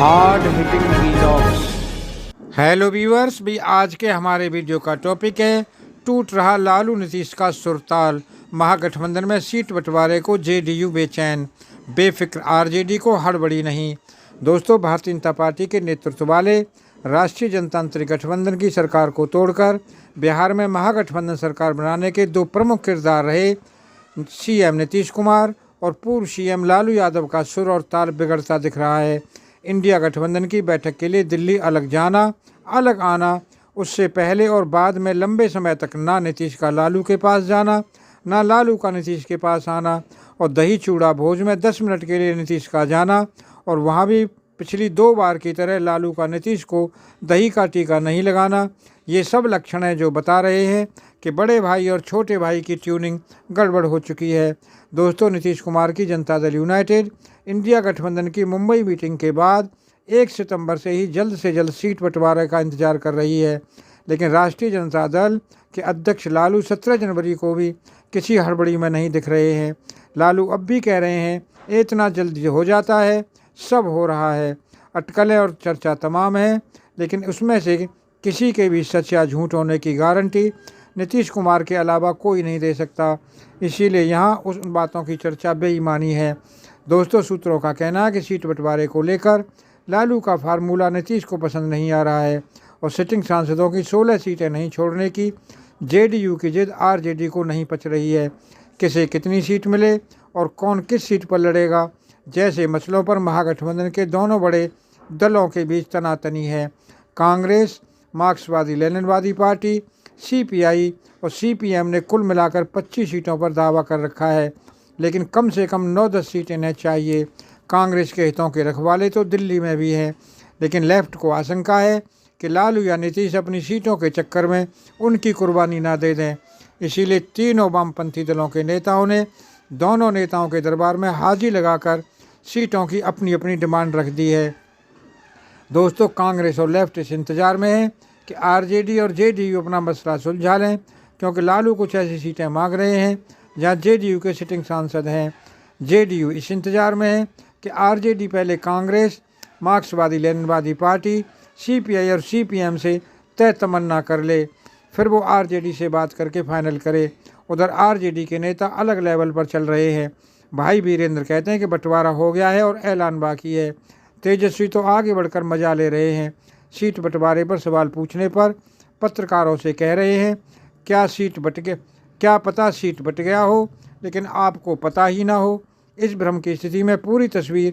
Hard hitting vlogs. Hello viewers, भी आज के हमारे वीडियो का टॉपिक है टूट रहा लालू नीतीश का सुरताल। महागठबंधन में सीट बंटवारे को जेडीयू बेचैन, बेफिक्र आरजेडी को हड़बड़ी नहीं। दोस्तों, भारतीय जनता पार्टी के नेतृत्व वाले राष्ट्रीय जनतांत्रिक गठबंधन की सरकार को तोड़कर बिहार में महागठबंधन सरकार बनाने के दो प्रमुख किरदार रहे सीएम नीतीश कुमार और पूर्व सीएम लालू यादव का सुर और ताल बिगड़ता दिख रहा है। इंडिया गठबंधन की बैठक के लिए दिल्ली अलग जाना, अलग आना, उससे पहले और बाद में लंबे समय तक ना नीतीश का लालू के पास जाना, ना लालू का नीतीश के पास आना, और दही चूड़ा भोज में 10 मिनट के लिए नीतीश का जाना, और वहाँ भी पिछली 2 बार की तरह लालू का नीतीश को दही का टीका नहीं लगाना। ये सब लक्षण हैं जो बता रहे हैं कि बड़े भाई और छोटे भाई की ट्यूनिंग गड़बड़ हो चुकी है। दोस्तों, नीतीश कुमार की जनता दल यूनाइटेड इंडिया गठबंधन की मुंबई मीटिंग के बाद 1 सितंबर से ही जल्द से जल्द सीट बंटवारे का इंतजार कर रही है, लेकिन राष्ट्रीय जनता दल के अध्यक्ष लालू 17 जनवरी को भी किसी हड़बड़ी में नहीं दिख रहे हैं। लालू अब भी कह रहे हैं इतना जल्दी हो जाता है, सब हो रहा है, अटकलें और चर्चा तमाम है, लेकिन उसमें से किसी के भी सच या झूठ होने की गारंटी नीतीश कुमार के अलावा कोई नहीं दे सकता। इसीलिए यहाँ उन बातों की चर्चा बेईमानी है। दोस्तों, सूत्रों का कहना है कि सीट बंटवारे को लेकर लालू का फार्मूला नीतीश को पसंद नहीं आ रहा है और सिटिंग सांसदों की 16 सीटें नहीं छोड़ने की जेडीयू की जिद आरजेडी को नहीं पच रही है। किसे कितनी सीट मिले और कौन किस सीट पर लड़ेगा जैसे मसलों पर महागठबंधन के दोनों बड़े दलों के बीच तनातनी है। कांग्रेस, मार्क्सवादी लेनिनवादी पार्टी, सीपीआई और सीपीएम ने कुल मिलाकर 25 सीटों पर दावा कर रखा है, लेकिन कम से कम 9-10 सीटें इन्हें चाहिए। कांग्रेस के हितों के रखवाले तो दिल्ली में भी हैं, लेकिन लेफ्ट को आशंका है कि लालू या नीतीश अपनी सीटों के चक्कर में उनकी कुर्बानी ना दे दें। इसीलिए तीनों वामपंथी दलों के नेताओं ने दोनों नेताओं के दरबार में हाजिरी लगाकर सीटों की अपनी अपनी डिमांड रख दी है। दोस्तों, कांग्रेस और लेफ्ट इस इंतजार में है कि आरजेडी और जेडीयू अपना मसला सुलझा लें, क्योंकि लालू कुछ ऐसी सीटें मांग रहे हैं जहां जेडीयू के सिटिंग सांसद हैं। जेडीयू इस इंतजार में है कि आरजेडी पहले कांग्रेस, मार्क्सवादी लेनिनवादी पार्टी, सीपीआई और सीपीएम से तय तमन्ना कर ले, फिर वो आरजेडी से बात करके फाइनल करे। उधर आरजेडी के नेता अलग लेवल पर चल रहे हैं। भाई वीरेंद्र कहते हैं कि बंटवारा हो गया है और ऐलान बाकी है। तेजस्वी तो आगे बढ़कर मजा ले रहे हैं। सीट बंटवारे पर सवाल पूछने पर पत्रकारों से कह रहे हैं क्या पता सीट बंट गया हो लेकिन आपको पता ही ना हो। इस भ्रम की स्थिति में पूरी तस्वीर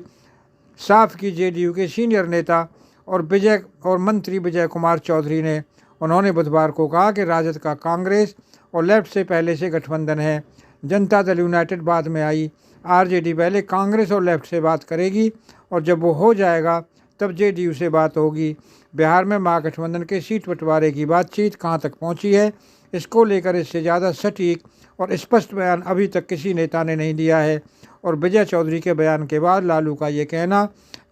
साफ की जेडीयू के सीनियर नेता और मंत्री विजय कुमार चौधरी ने। उन्होंने बुधवार को कहा कि राजद का कांग्रेस और लेफ्ट से पहले से गठबंधन है, जनता दल यूनाइटेड बाद में आई। आरजेडी पहले कांग्रेस और लेफ्ट से बात करेगी और जब वो हो जाएगा तब जेडीयू से बात होगी। बिहार में महागठबंधन के सीट बंटवारे की बातचीत कहां तक पहुंची है, इसको लेकर इससे ज़्यादा सटीक और स्पष्ट बयान अभी तक किसी नेता ने नहीं दिया है। और विजय चौधरी के बयान के बाद लालू का ये कहना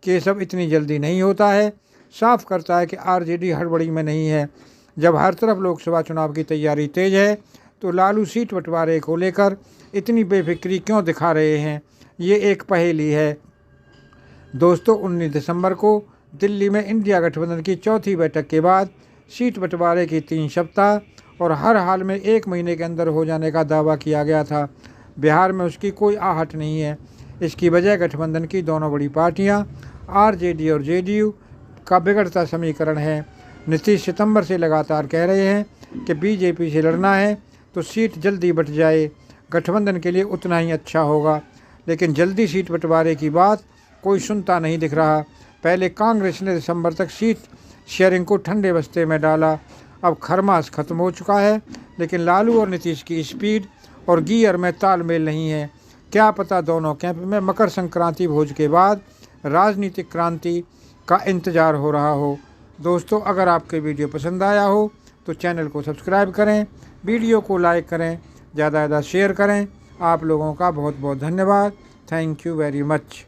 कि ये सब इतनी जल्दी नहीं होता है साफ करता है कि आरजेडी हड़बड़ी में नहीं है। जब हर तरफ लोकसभा चुनाव की तैयारी तेज है तो लालू सीट बंटवारे को लेकर इतनी बेफिक्री क्यों दिखा रहे हैं, ये एक पहेली है। दोस्तों, 19 दिसंबर को दिल्ली में इंडिया गठबंधन की चौथी बैठक के बाद सीट बंटवारे की 3 सप्ताह और हर हाल में 1 महीने के अंदर हो जाने का दावा किया गया था। बिहार में उसकी कोई आहट नहीं है। इसकी वजह गठबंधन की दोनों बड़ी पार्टियां आरजेडी और जेडीयू का बिगड़ता समीकरण है। नीतीश सितंबर से लगातार कह रहे हैं कि बीजेपी से लड़ना है तो सीट जल्दी बंट जाए, गठबंधन के लिए उतना ही अच्छा होगा, लेकिन जल्दी सीट बंटवारे की बात कोई सुनता नहीं दिख रहा। पहले कांग्रेस ने दिसंबर तक सीट शेयरिंग को ठंडे बस्ते में डाला, अब खरमास खत्म हो चुका है, लेकिन लालू और नीतीश की स्पीड और गियर में तालमेल नहीं है। क्या पता दोनों कैंप में मकर संक्रांति भोज के बाद राजनीतिक क्रांति का इंतजार हो रहा हो। दोस्तों, अगर आपके वीडियो पसंद आया हो तो चैनल को सब्सक्राइब करें, वीडियो को लाइक करें, ज़्यादा से ज़्यादा शेयर करें। आप लोगों का बहुत बहुत धन्यवाद। Thank you very much.